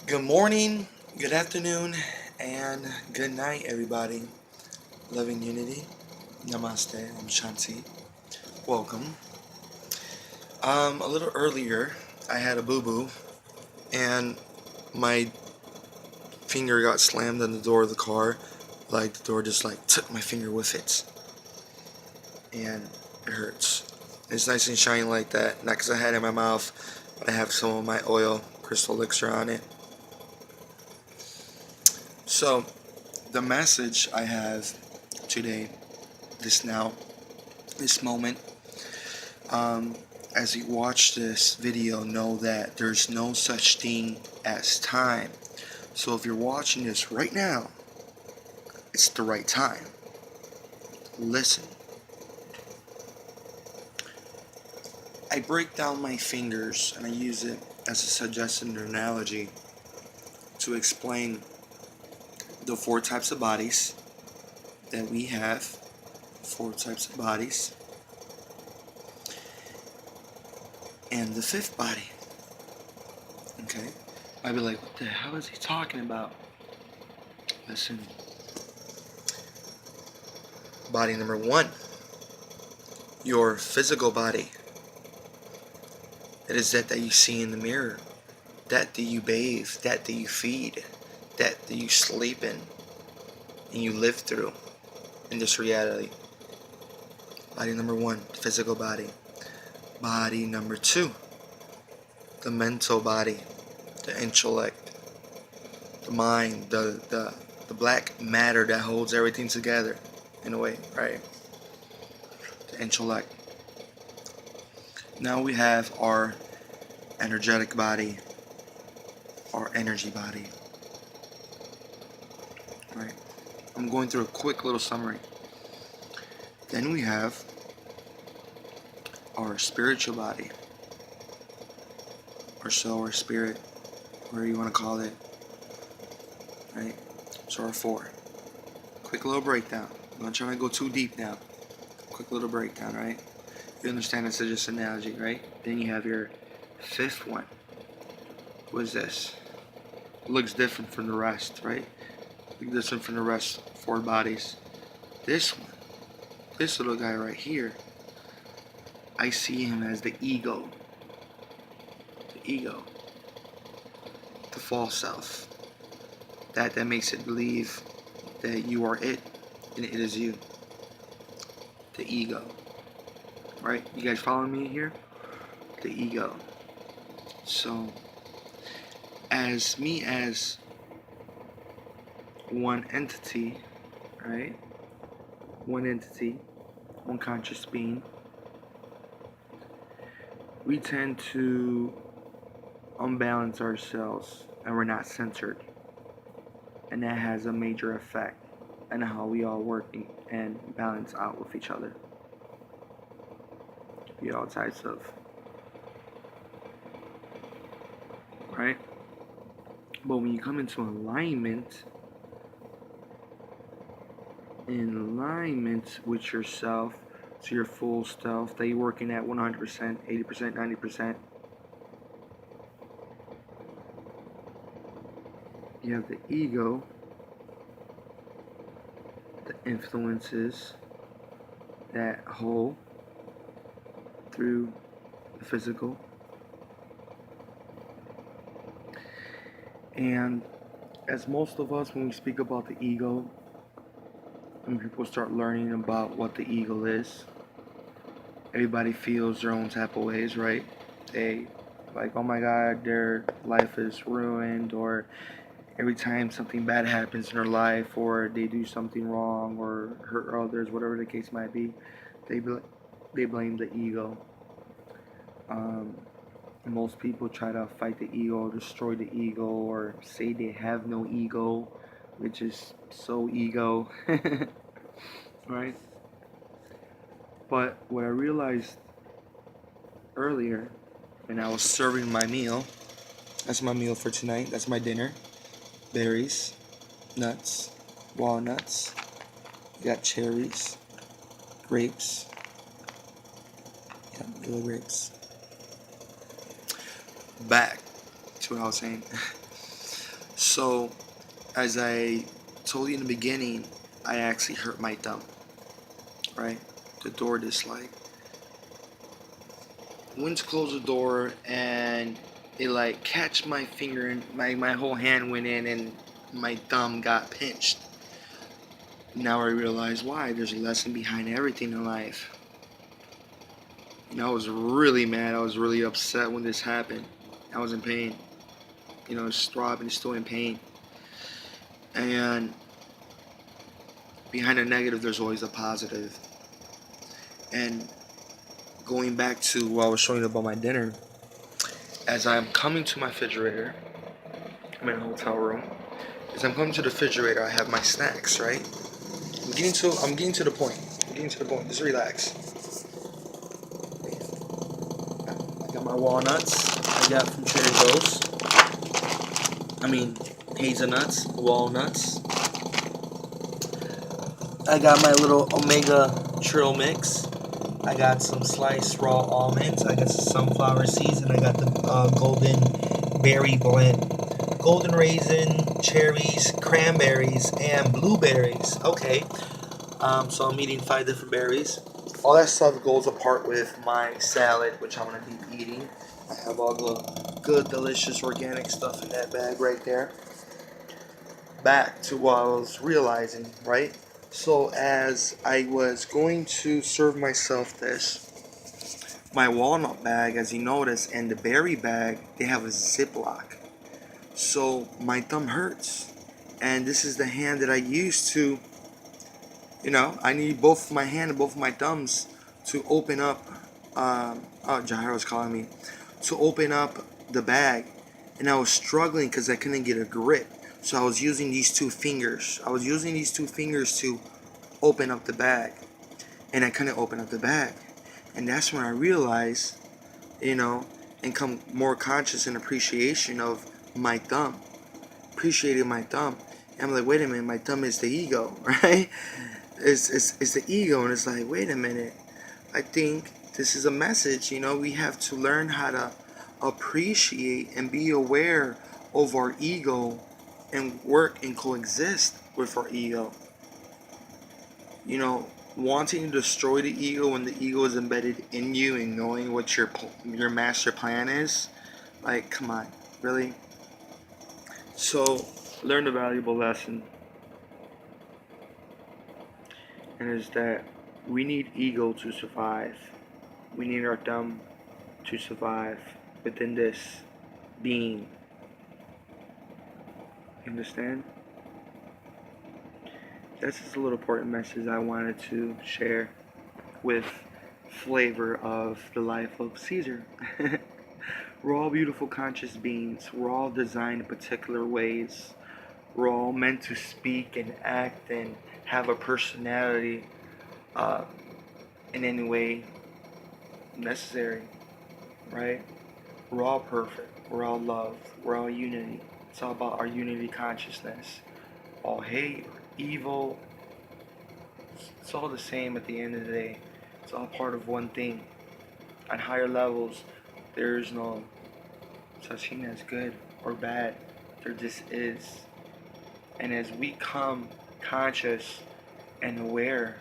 Good morning, good afternoon, and good night, everybody. Loving unity. Namaste. I'm Shanti. Welcome. A little earlier, I had a boo boo, and my finger got slammed on the door of the car. Like the door just took my finger with it, and it hurts. It's nice and shiny like that. Not because I had it in my mouth, but I have some of my oil crystal elixir on it. So, the message I have today, this moment, as you watch this video, know that there's no such thing as time. So if you're watching this right now, it's the right time. Listen. I break down my fingers and I use it as a suggested analogy to explain the four types of bodies that we have. Four types of bodies. And the fifth body. Okay? I'd be like, what the hell is he talking about? Listen. Body number one. Your physical body. It is that you see in the mirror. That you bathe. That you feed. That you sleep in. And you live through in this reality. Body number one, the physical body. Body number two, the mental body, the intellect, the mind, the black matter that holds everything together in a way, right? The intellect. Now we have our energetic body, our energy body. Right? I'm going through a quick little summary. Then we have our spiritual body, or soul, or spirit, whatever you want to call it. Right? So our four. Quick little breakdown. I'm not trying to go too deep now. Quick little breakdown, right? You understand this is just an analogy, right? Then you have your fifth one. What is this? It looks different from the rest, right? Different from the rest. Four bodies. This one, this little guy right here, I see him as the ego. The ego. The false self. That makes it believe that you are it, and it is you. The ego. Right? You guys following me here? The ego. So, as me as one entity, right? One entity, one conscious being, we tend to unbalance ourselves and we're not centered. And that has a major effect on how we all work and balance out with each other. Be all types of, right? But when you come into alignment with yourself, to your full self, that you're working at 100%, 80%, 90%, you have the ego that influences that whole through the physical. And as most of us, when we speak about the ego, when people start learning about what the ego is, everybody feels their own type of ways, right? They like, oh my God, their life is ruined, or every time something bad happens in their life, or they do something wrong, or hurt others, whatever the case might be, they blame the ego. Most people try to fight the ego, destroy the ego, or say they have no ego, which is so ego, right? But what I realized earlier when I was serving my meal, that's my meal for tonight, that's my dinner, berries, nuts, walnuts, you got cherries, grapes, yeah, yellow grapes. Back to what I was saying. So, as I told you in the beginning, I actually hurt my thumb, right? The door just like went to close the door, and it like catch my finger, and my whole hand went in, and my thumb got pinched. Now I realize why. There's a lesson behind everything in life. And I was really mad. I was really upset when this happened. I was in pain. It's throbbing, still in pain. And behind a negative, there's always a positive. And going back to what I was showing you about my dinner, as I'm coming to my refrigerator, I'm in a hotel room. As I'm coming to the refrigerator, I have my snacks, right? I'm getting to the point. Just relax. I got my walnuts. I got from Trader Joe's. Hazelnuts, walnuts. I got my little Omega Trail Mix. I got some sliced raw almonds. I got some sunflower seeds, and I got the golden berry blend. Golden raisin, cherries, cranberries, and blueberries. Okay. So I'm eating 5 different berries. All that stuff goes apart with my salad, which I'm going to be eating. I have all the good, delicious, organic stuff in that bag right there. Back to what I was realizing, right? So as I was going to serve myself this, my walnut bag, as you notice, and the berry bag, they have a ziplock. So my thumb hurts. And this is the hand that I use to, I need both my hand and both of my thumbs to open up, Jahiro's calling me, to open up the bag. And I was struggling because I couldn't get a grip. So I was using these two fingers. To open up the bag. And I couldn't open up the bag. And that's when I realized, and come more conscious and appreciation of my thumb. Appreciated my thumb. And I'm like, wait a minute, my thumb is the ego, right? It's the ego, and it's like, wait a minute. I think this is a message, we have to learn how to appreciate and be aware of our ego and work and coexist with our ego. Wanting to destroy the ego when the ego is embedded in you and knowing what your master plan is, like, come on, really? So, learn a valuable lesson, and is that we need ego to survive. We need our thumb to survive within this being. Understand? That's just a little important message I wanted to share with flavor of the life of Caesar. We're all beautiful conscious beings. We're all designed in particular ways. We're all meant to speak and act and have a personality in any way necessary, right? We're all perfect. We're all love. We're all unity. It's all about our unity consciousness. All hate, evil, it's all the same at the end of the day. It's all part of one thing. On higher levels, there is no such thing as good or bad. There just is. And as we come conscious and aware